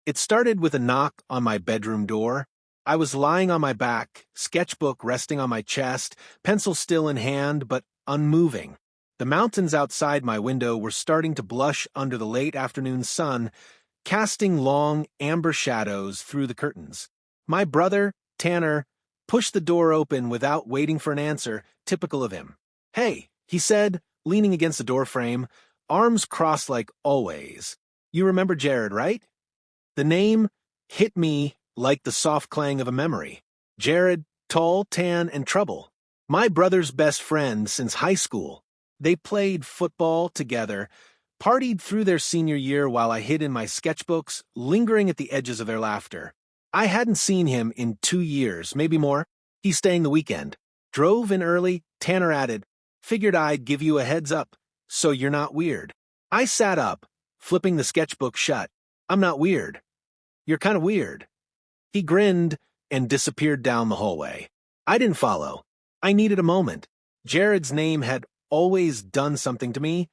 It started with a knock on my bedroom door. I was lying on my back, sketchbook resting on my chest, pencil still in hand but unmoving. The mountains outside my window were starting to blush under the late afternoon sun, casting long, amber shadows through the curtains. My brother, Tanner, pushed the door open without waiting for an answer, typical of him. "Hey," he said, leaning against the doorframe, arms crossed like always. "You remember Jared, right?" The name hit me like the soft clang of a memory. Jared, tall, tan, and trouble. My brother's best friend since high school. They played football together, partied through their senior year while I hid in my sketchbooks, lingering at the edges of their laughter. I hadn't seen him in 2 years, maybe more. He's staying the weekend. Drove in early, Tanner added, "Figured I'd give you a heads up, so you're not weird." I sat up, flipping the sketchbook shut. "I'm not weird. You're kind of weird." He grinned and disappeared down the hallway. I didn't follow. I needed a moment. Jared's name had always done something to me,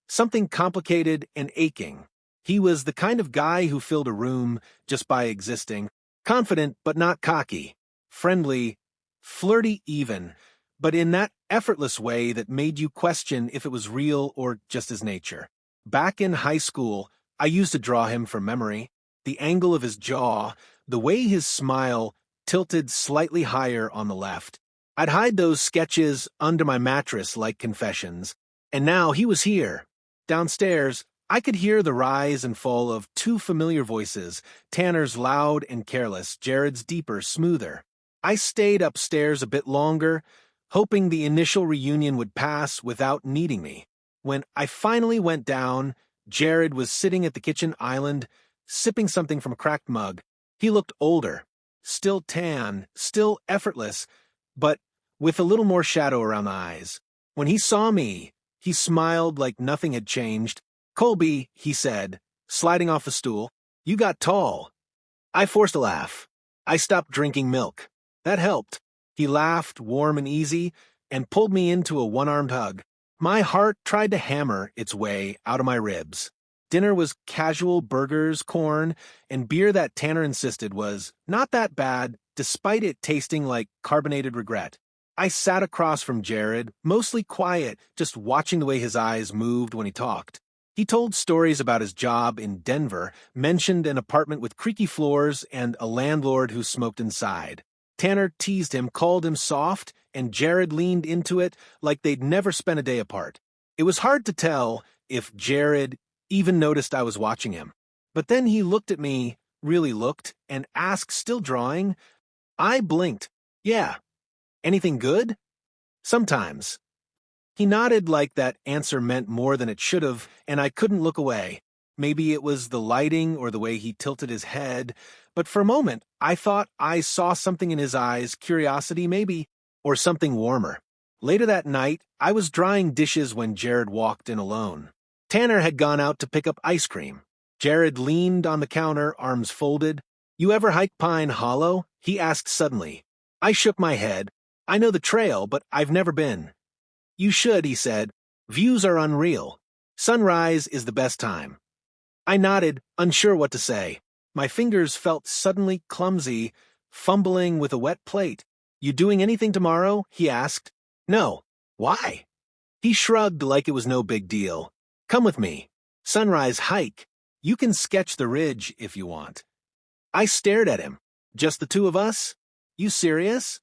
something complicated and aching. He was the kind of guy who filled a room just by existing, confident but not cocky, friendly, flirty even, but in that effortless way that made you question if it was real or just his nature. Back in high school, I used to draw him from memory. The angle of his jaw, the way his smile tilted slightly higher on the left. I'd hide those sketches under my mattress like confessions, and now he was here. Downstairs, I could hear the rise and fall of two familiar voices, Tanner's loud and careless, Jared's deeper, smoother. I stayed upstairs a bit longer, hoping the initial reunion would pass without needing me. When I finally went down, Jared was sitting at the kitchen island, sipping something from a cracked mug. He looked older, still tan, still effortless, but with a little more shadow around the eyes. When he saw me, he smiled like nothing had changed. "Colby," he said, sliding off the stool, "you got tall." I forced a laugh. I stopped drinking milk. That helped. He laughed, warm and easy, and pulled me into a one-armed hug. My heart tried to hammer its way out of my ribs. Dinner was casual burgers, corn, and beer that Tanner insisted was not that bad, despite it tasting like carbonated regret. I sat across from Jared, mostly quiet, just watching the way his eyes moved when he talked. He told stories about his job in Denver, mentioned an apartment with creaky floors and a landlord who smoked inside. Tanner teased him, called him soft, and Jared leaned into it like they'd never spent a day apart. It was hard to tell if Jared even noticed I was watching him. But then he looked at me, really looked, and asked, still drawing. I blinked. "Yeah. Anything good?" "Sometimes." He nodded like that answer meant more than it should have, and I couldn't look away. Maybe it was the lighting or the way he tilted his head, but for a moment I thought I saw something in his eyes, curiosity maybe, or something warmer. Later that night, I was drying dishes when Jared walked in alone. Tanner had gone out to pick up ice cream. Jared leaned on the counter, arms folded. "You ever hike Pine Hollow?" he asked suddenly. I shook my head. "I know the trail, but I've never been." "You should," he said. "Views are unreal. Sunrise is the best time." I nodded, unsure what to say. My fingers felt suddenly clumsy, fumbling with a wet plate. "You doing anything tomorrow?" he asked. "No." "Why?" He shrugged like it was no big deal. "Come with me. Sunrise hike. You can sketch the ridge if you want." I stared at him. "Just the two of us? You serious?"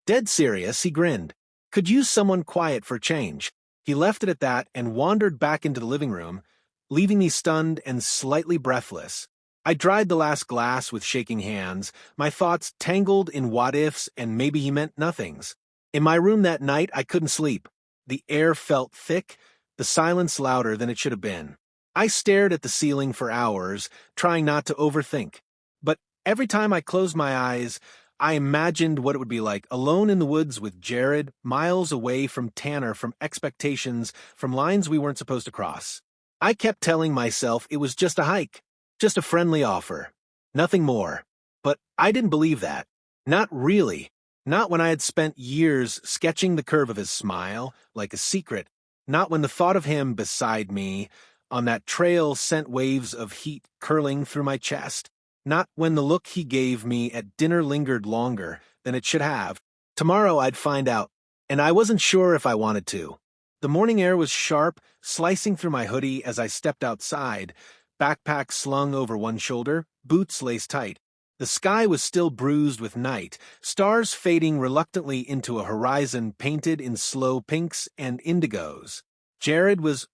"Dead serious," he grinned. "Could use someone quiet for change." He left it at that and wandered back into the living room, leaving me stunned and slightly breathless. I dried the last glass with shaking hands, my thoughts tangled in what-ifs and maybe he meant nothings. In my room that night, I couldn't sleep. The air felt thick, the silence louder than it should have been. I stared at the ceiling for hours, trying not to overthink. But every time I closed my eyes, I imagined what it would be like, alone in the woods with Jared, miles away from Tanner, from expectations, from lines we weren't supposed to cross. I kept telling myself it was just a hike, just a friendly offer, nothing more. But I didn't believe that. Not really. Not when I had spent years sketching the curve of his smile, like a secret. Not when the thought of him beside me on that trail sent waves of heat curling through my chest. Not when the look he gave me at dinner lingered longer than it should have. Tomorrow I'd find out, and I wasn't sure if I wanted to. The morning air was sharp, slicing through my hoodie as I stepped outside, backpack slung over one shoulder, boots laced tight. The sky was still bruised with night, stars fading reluctantly into a horizon painted in slow pinks and indigos. Jared was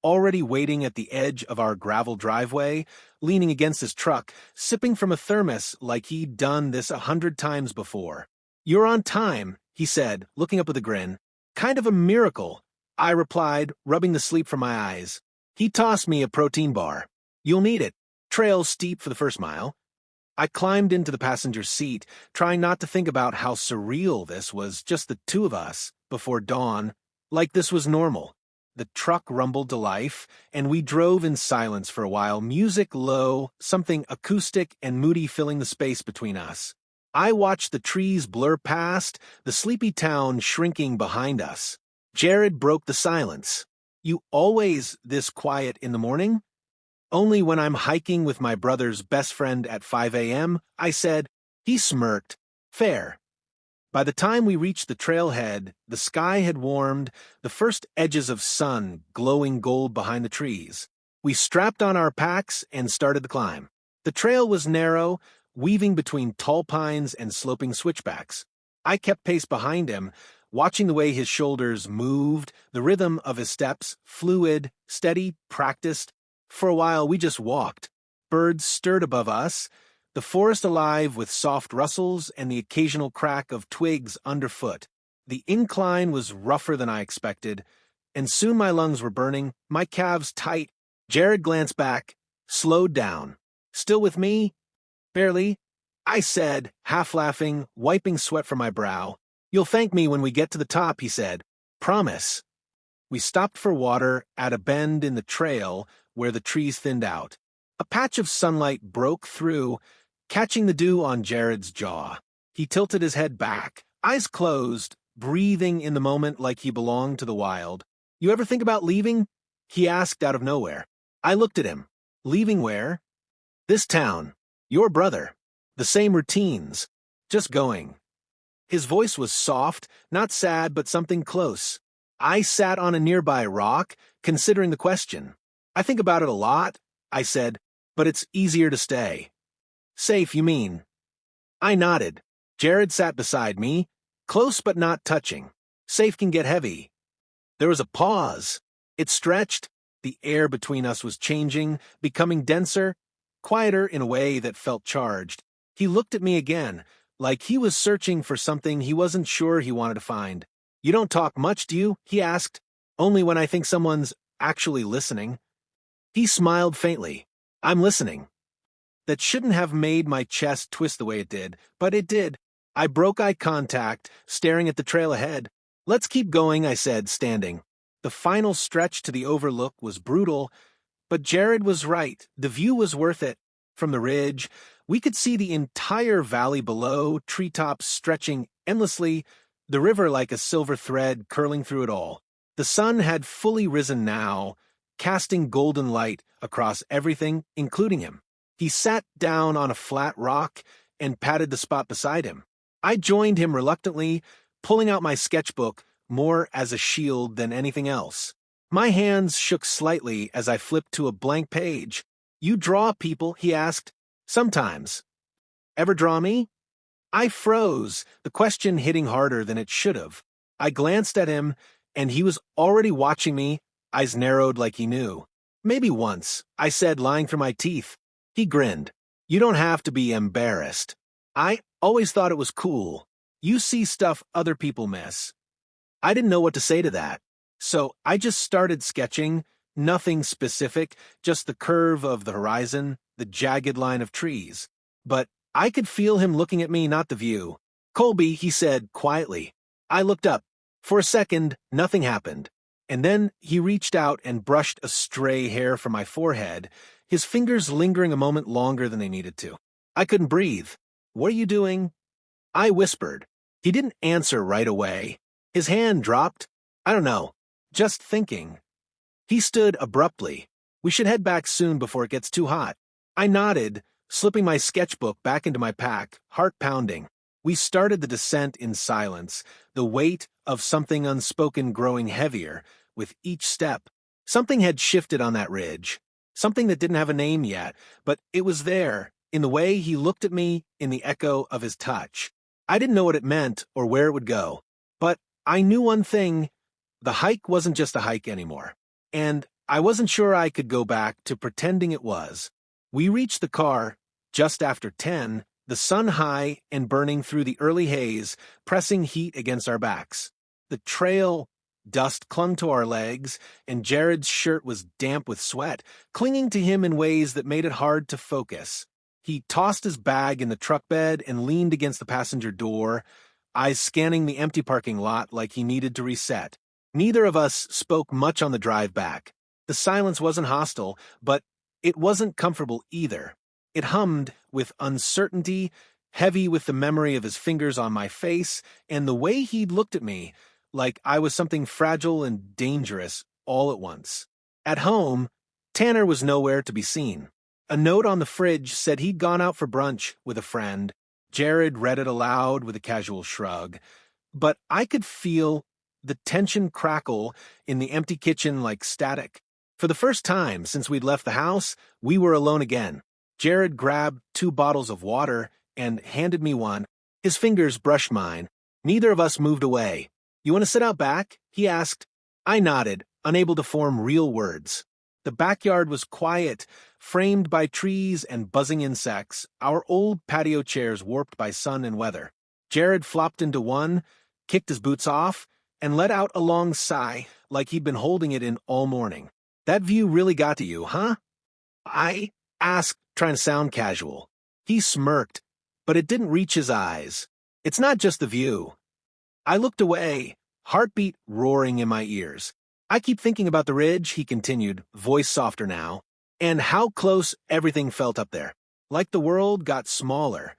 already waiting at the edge of our gravel driveway, leaning against his truck, sipping from a thermos like he'd done this 100 times before. "You're on time," he said, looking up with a grin. "Kind of a miracle," I replied, rubbing the sleep from my eyes. He tossed me a protein bar. "You'll need it. Trail's steep for the first mile." I climbed into the passenger seat, trying not to think about how surreal this was, just the two of us, before dawn, like this was normal. The truck rumbled to life, and we drove in silence for a while, music low, something acoustic and moody filling the space between us. I watched the trees blur past, the sleepy town shrinking behind us. Jared broke the silence. "You always this quiet in the morning?" "Only when I'm hiking with my brother's best friend at 5 a.m., I said. He smirked. "Fair." By the time we reached the trailhead, the sky had warmed, the first edges of sun glowing gold behind the trees. We strapped on our packs and started the climb. The trail was narrow, weaving between tall pines and sloping switchbacks. I kept pace behind him, watching the way his shoulders moved, the rhythm of his steps, fluid, steady, practiced. For a while we just walked. Birds stirred above us, the forest alive with soft rustles and the occasional crack of twigs underfoot. The incline was rougher than I expected, and soon my lungs were burning, my calves tight. Jared glanced back, slowed down. "Still with me?" "Barely," I said, half laughing, wiping sweat from my brow. "You'll thank me when we get to the top," he said. "Promise." We stopped for water at a bend in the trail where the trees thinned out. A patch of sunlight broke through, catching the dew on Jared's jaw. He tilted his head back, eyes closed, breathing in the moment like he belonged to the wild. "You ever think about leaving?" he asked out of nowhere. I looked at him. "Leaving where?" "This town. Your brother. The same routines. Just going." His voice was soft, not sad, but something close. I sat on a nearby rock, considering the question. "I think about it a lot," I said, "but it's easier to stay." "Safe, you mean?" I nodded. Jared sat beside me, close but not touching. "Safe can get heavy." There was a pause. It stretched. The air between us was changing, becoming denser, quieter in a way that felt charged. He looked at me again, like he was searching for something he wasn't sure he wanted to find. "You don't talk much, do you?" he asked. "Only when I think someone's actually listening." He smiled faintly. "I'm listening." That shouldn't have made my chest twist the way it did, but it did. I broke eye contact, staring at the trail ahead. "Let's keep going," I said, standing. The final stretch to the overlook was brutal, but Jared was right. The view was worth it. From the ridge, we could see the entire valley below, treetops stretching endlessly, the river like a silver thread curling through it all. The sun had fully risen now, casting golden light across everything, including him. He sat down on a flat rock and patted the spot beside him. I joined him reluctantly, pulling out my sketchbook more as a shield than anything else. My hands shook slightly as I flipped to a blank page. "You draw people?" he asked. "Sometimes." "Ever draw me?" I froze, the question hitting harder than it should have. I glanced at him, and he was already watching me, eyes narrowed like he knew. "Maybe once," I said, lying through my teeth. He grinned. "You don't have to be embarrassed. I always thought it was cool. You see stuff other people miss." I didn't know what to say to that. So I just started sketching, nothing specific, just the curve of the horizon, the jagged line of trees. But I could feel him looking at me, not the view. "Colby," he said quietly. I looked up. For a second, nothing happened. And then he reached out and brushed a stray hair from my forehead, his fingers lingering a moment longer than they needed to. I couldn't breathe. "What are you doing?" I whispered. He didn't answer right away. His hand dropped. "I don't know. Just thinking." He stood abruptly. "We should head back soon before it gets too hot." I nodded, slipping my sketchbook back into my pack, heart pounding. We started the descent in silence, the weight of something unspoken growing heavier with each step. Something had shifted on that ridge, something that didn't have a name yet, but it was there, in the way he looked at me, in the echo of his touch. I didn't know what it meant or where it would go, but I knew one thing: the hike wasn't just a hike anymore, and I wasn't sure I could go back to pretending it was. We reached the car just after 10, the sun high and burning through the early haze, pressing heat against our backs. The trail dust clung to our legs, and Jared's shirt was damp with sweat, clinging to him in ways that made it hard to focus. He tossed his bag in the truck bed and leaned against the passenger door, eyes scanning the empty parking lot like he needed to reset. Neither of us spoke much on the drive back. The silence wasn't hostile, but it wasn't comfortable either. It hummed with uncertainty, heavy with the memory of his fingers on my face, and the way he'd looked at me, like I was something fragile and dangerous all at once. At home, Tanner was nowhere to be seen. A note on the fridge said he'd gone out for brunch with a friend. Jared read it aloud with a casual shrug, but I could feel the tension crackle in the empty kitchen like static. For the first time since we'd left the house, we were alone again. Jared grabbed 2 bottles of water and handed me one. His fingers brushed mine. Neither of us moved away. "You want to sit out back?" he asked. I nodded, unable to form real words. The backyard was quiet, framed by trees and buzzing insects, our old patio chairs warped by sun and weather. Jared flopped into one, kicked his boots off, and let out a long sigh, like he'd been holding it in all morning. "That view really got to you, huh?" I asked, trying to sound casual. He smirked, but it didn't reach his eyes. "It's not just the view." I looked away, heartbeat roaring in my ears. "I keep thinking about the ridge," he continued, voice softer now, "and how close everything felt up there. Like the world got smaller."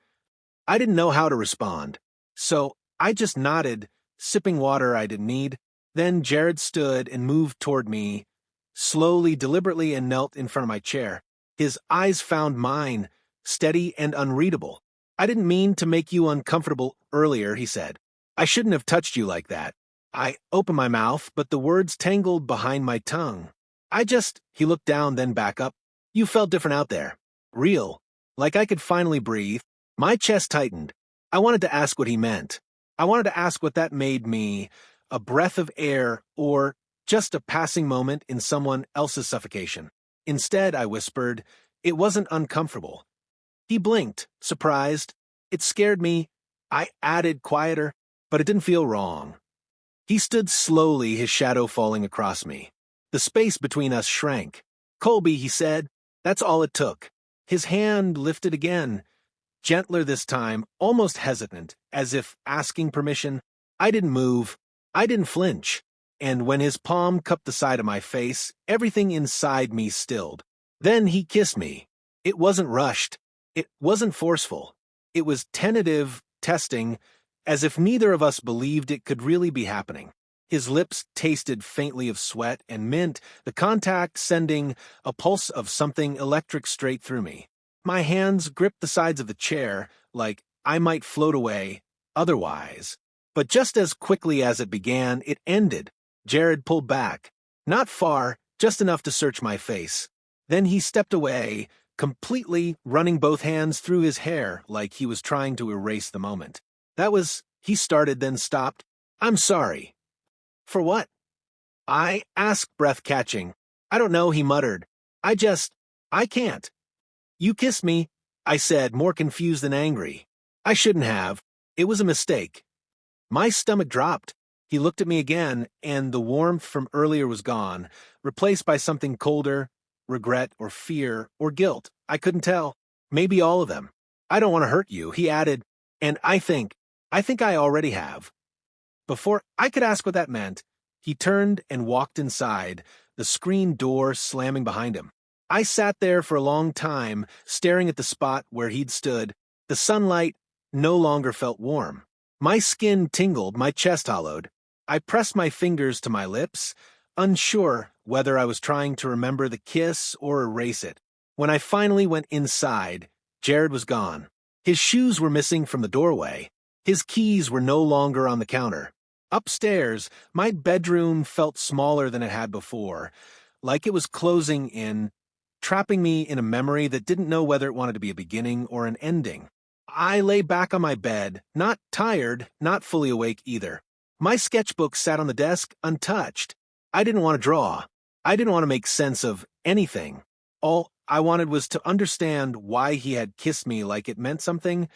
I didn't know how to respond, so I just nodded, sipping water I didn't need. Then Jared stood and moved toward me, slowly, deliberately, and knelt in front of my chair. His eyes found mine, steady and unreadable. "I didn't mean to make you uncomfortable earlier," he said. "I shouldn't have touched you like that." I opened my mouth, but the words tangled behind my tongue. He looked down, then back up. "You felt different out there. Real. Like I could finally breathe." My chest tightened. I wanted to ask what he meant. I wanted to ask what that made me, a breath of air or just a passing moment in someone else's suffocation. Instead, I whispered, "It wasn't uncomfortable." He blinked, surprised. "It scared me." I added, quieter, "but it didn't feel wrong." He stood slowly, his shadow falling across me. The space between us shrank. "Colby," he said, "that's all it took." His hand lifted again, gentler this time, almost hesitant, as if asking permission. I didn't move. I didn't flinch. And when his palm cupped the side of my face, everything inside me stilled. Then he kissed me. It wasn't rushed. It wasn't forceful. It was tentative, testing, as if neither of us believed it could really be happening. His lips tasted faintly of sweat and mint, the contact sending a pulse of something electric straight through me. My hands gripped the sides of the chair, like I might float away otherwise. But just as quickly as it began, it ended. Jared pulled back. Not far, just enough to search my face. Then he stepped away, completely running both hands through his hair like he was trying to erase the moment. He started, then stopped. "I'm sorry." "For what?" I asked, breath catching. "I don't know," he muttered. I can't." "You kissed me," I said, more confused than angry. "I shouldn't have. It was a mistake." My stomach dropped. He looked at me again, and the warmth from earlier was gone, replaced by something colder, regret or fear or guilt. I couldn't tell. Maybe all of them. "I don't want to hurt you," he added, "and I think I already have." Before I could ask what that meant, he turned and walked inside, the screen door slamming behind him. I sat there for a long time, staring at the spot where he'd stood. The sunlight no longer felt warm. My skin tingled, my chest hollowed. I pressed my fingers to my lips, unsure whether I was trying to remember the kiss or erase it. When I finally went inside, Jared was gone. His shoes were missing from the doorway. His keys were no longer on the counter. Upstairs, my bedroom felt smaller than it had before, like it was closing in, trapping me in a memory that didn't know whether it wanted to be a beginning or an ending. I lay back on my bed, not tired, not fully awake either. My sketchbook sat on the desk, untouched. I didn't want to draw. I didn't want to make sense of anything. All I wanted was to understand why he had kissed me like it meant something,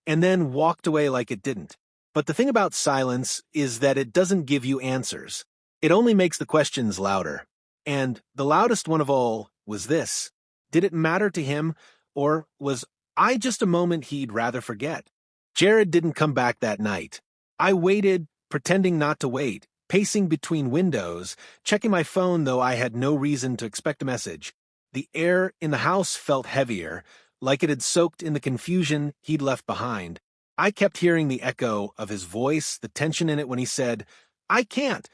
and then walked away like it didn't. But the thing about silence is that it doesn't give you answers. It only makes the questions louder. And the loudest one of all was this. Did it matter to him, or was I just a moment he'd rather forget? Jared didn't come back that night. I waited, pretending not to wait, pacing between windows, checking my phone though I had no reason to expect a message. The air in the house felt heavier, like it had soaked in the confusion he'd left behind. I kept hearing the echo of his voice, the tension in it when he said, "I can't."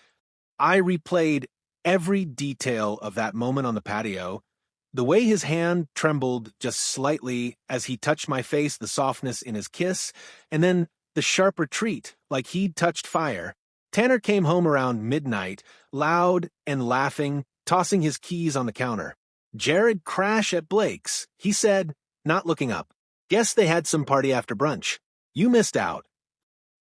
I replayed every detail of that moment on the patio. The way his hand trembled just slightly as he touched my face, the softness in his kiss, and then the sharp retreat, like he'd touched fire. Tanner came home around midnight, loud and laughing, tossing his keys on the counter. "Jared crash at Blake's," he said, not looking up. "Guess they had some party after brunch. You missed out."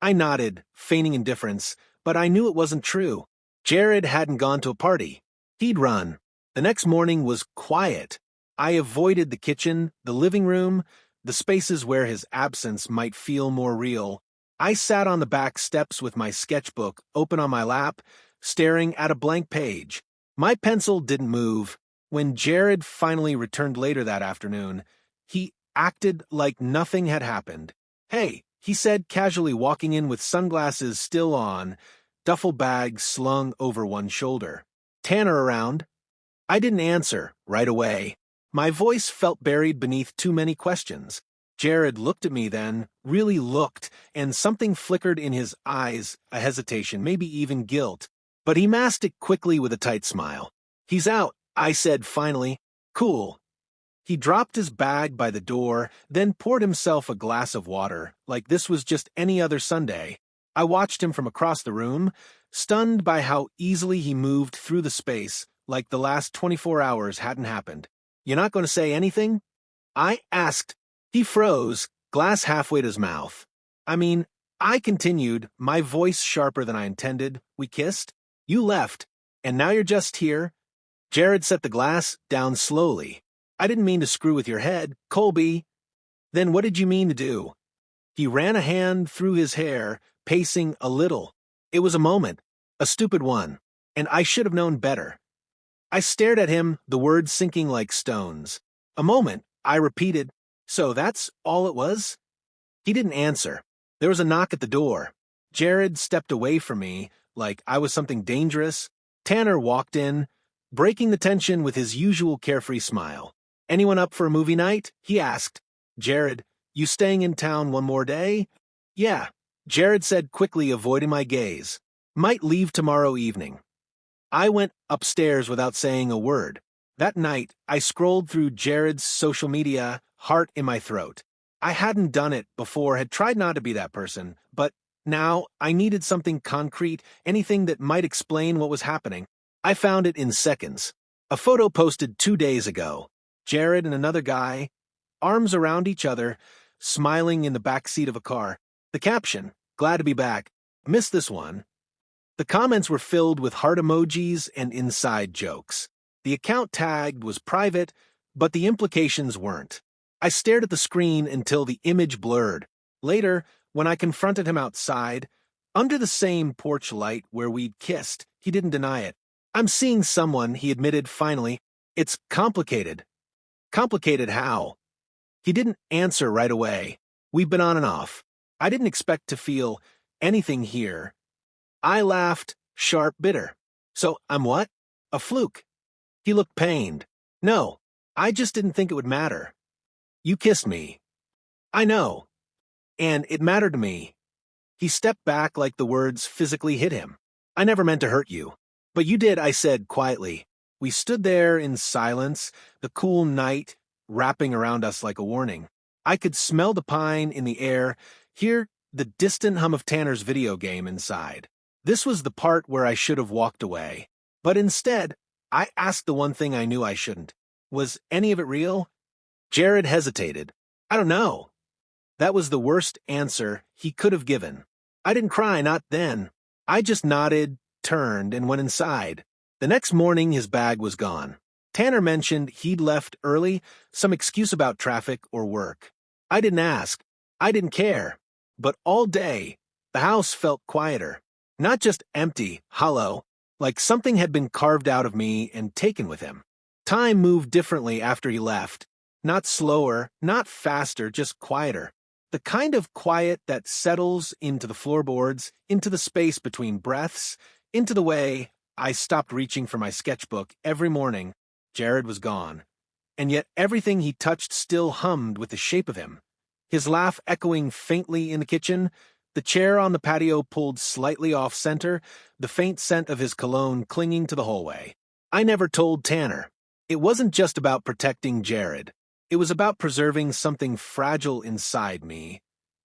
I nodded, feigning indifference, but I knew it wasn't true. Jared hadn't gone to a party. He'd run. The next morning was quiet. I avoided the kitchen, the living room, the spaces where his absence might feel more real. I sat on the back steps with my sketchbook open on my lap, staring at a blank page. My pencil didn't move. When Jared finally returned later that afternoon, he acted like nothing had happened. "Hey," he said, casually walking in with sunglasses still on, duffel bag slung over one shoulder. "Tanner around?" I didn't answer right away. My voice felt buried beneath too many questions. Jared looked at me then, really looked, and something flickered in his eyes, a hesitation, maybe even guilt. But he masked it quickly with a tight smile. "He's out," I said finally. "Cool." He dropped his bag by the door, then poured himself a glass of water, like this was just any other Sunday. I watched him from across the room, stunned by how easily he moved through the space, like the last 24 hours hadn't happened. "You're not going to say anything?" I asked. He froze, glass halfway to his mouth. I continued, my voice sharper than I intended. "We kissed. You left. And now you're just here." Jared set the glass down slowly. "I didn't mean to screw with your head, Colby." "Then what did you mean to do?" He ran a hand through his hair, pacing a little. It was a moment, a stupid one, and I should have known better. I stared at him, the words sinking like stones. "A moment," I repeated. "So that's all it was?" He didn't answer. There was a knock at the door. Jared stepped away from me, like I was something dangerous. Tanner walked in, breaking the tension with his usual carefree smile. "Anyone up for a movie night?" he asked. "Jared, you staying in town one more day?" "Yeah," Jared said quickly, avoiding my gaze. "Might leave tomorrow evening." I went upstairs without saying a word. That night, I scrolled through Jared's social media, heart in my throat. I hadn't done it before, had tried not to be that person, but now I needed something concrete, anything that might explain what was happening. I found it in seconds. A photo posted 2 days ago. Jared and another guy, arms around each other, smiling in the back seat of a car. The caption, "Glad to be back. Missed this one." The comments were filled with heart emojis and inside jokes. The account tagged was private, but the implications weren't. I stared at the screen until the image blurred. Later, when I confronted him outside, under the same porch light where we'd kissed, he didn't deny it. "I'm seeing someone," he admitted finally. "It's complicated." Complicated how? He didn't answer right away. We've been on and off. I didn't expect to feel anything here. I laughed, sharp, bitter. "So I'm what? A fluke?" He looked pained. "No, I just didn't think it would matter. You kissed me." "I know. And it mattered to me." He stepped back like the words physically hit him. "I never meant to hurt you." "But you did," I said quietly. We stood there in silence, the cool night wrapping around us like a warning. I could smell the pine in the air, hear the distant hum of Tanner's video game inside. This was the part where I should have walked away. But instead, I asked the one thing I knew I shouldn't. Was any of it real? Jared hesitated. I don't know. That was the worst answer he could have given. I didn't cry, not then. I just nodded, turned, and went inside. The next morning, his bag was gone. Tanner mentioned he'd left early, some excuse about traffic or work. I didn't ask. I didn't care. But all day, the house felt quieter. Not just empty, hollow, like something had been carved out of me and taken with him. Time moved differently after he left. Not slower, not faster, just quieter. The kind of quiet that settles into the floorboards, into the space between breaths, into the way I stopped reaching for my sketchbook every morning. Jared was gone. And yet everything he touched still hummed with the shape of him. His laugh echoing faintly in the kitchen, the chair on the patio pulled slightly off-center, the faint scent of his cologne clinging to the hallway. I never told Tanner. It wasn't just about protecting Jared. It was about preserving something fragile inside me,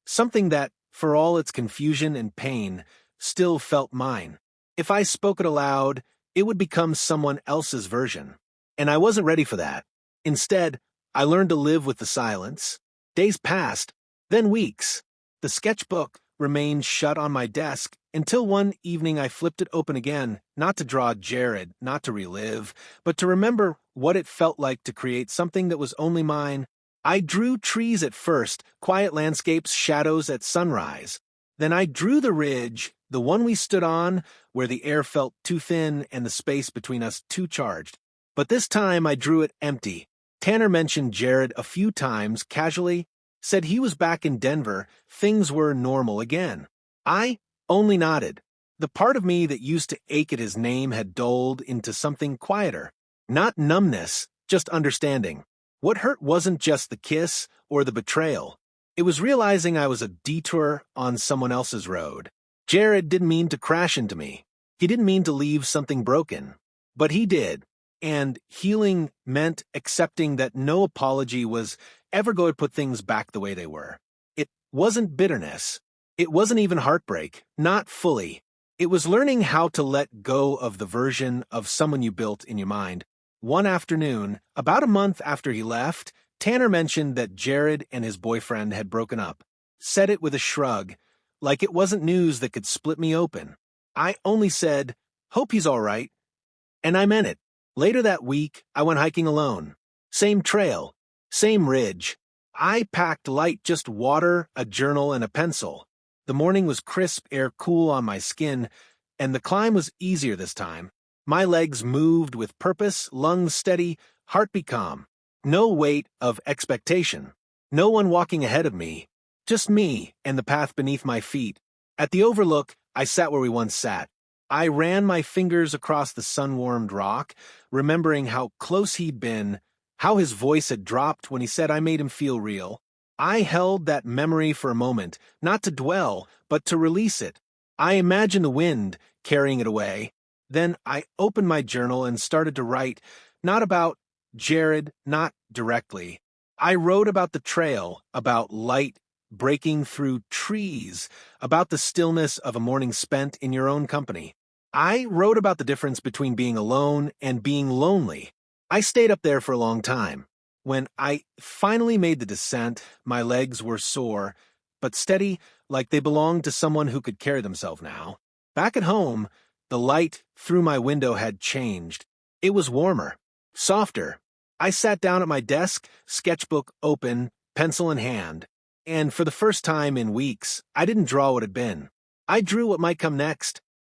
something that, for all its confusion and pain, still felt mine. If I spoke it aloud, it would become someone else's version. And I wasn't ready for that. Instead, I learned to live with the silence. Days passed, then weeks. The sketchbook remained shut on my desk until one evening I flipped it open again, not to draw Jared, not to relive, but to remember what it felt like to create something that was only mine. I drew trees at first, quiet landscapes, shadows at sunrise. Then I drew the ridge, the one we stood on, where the air felt too thin and the space between us too charged. But this time I drew it empty. Tanner mentioned Jared a few times, casually, said he was back in Denver, things were normal again. I only nodded. The part of me that used to ache at his name had dulled into something quieter. Not numbness, just understanding. What hurt wasn't just the kiss or the betrayal. It was realizing I was a detour on someone else's road. Jared didn't mean to crash into me. He didn't mean to leave something broken. But he did. And healing meant accepting that no apology was ever going to put things back the way they were. It wasn't bitterness. It wasn't even heartbreak. Not fully. It was learning how to let go of the version of someone you built in your mind. One afternoon, about a month after he left, Tanner mentioned that Jared and his boyfriend had broken up. Said it with a shrug, like it wasn't news that could split me open. I only said, "Hope he's all right." And I meant it. Later that week, I went hiking alone. Same trail, same ridge. I packed light, just water, a journal, and a pencil. The morning was crisp, air cool on my skin, and the climb was easier this time. My legs moved with purpose, lungs steady, heartbeat calm. No weight of expectation. No one walking ahead of me. Just me and the path beneath my feet. At the overlook, I sat where we once sat. I ran my fingers across the sun-warmed rock, remembering how close he'd been, how his voice had dropped when he said I made him feel real. I held that memory for a moment, not to dwell, but to release it. I imagined the wind carrying it away. Then I opened my journal and started to write, not about Jared, not directly. I wrote about the trail, about light breaking through trees, about the stillness of a morning spent in your own company. I wrote about the difference between being alone and being lonely. I stayed up there for a long time. When I finally made the descent, my legs were sore, but steady, like they belonged to someone who could carry themselves now. Back at home, the light through my window had changed. It was warmer, softer. I sat down at my desk, sketchbook open, pencil in hand. And for the first time in weeks, I didn't draw what had been. I drew what might come next.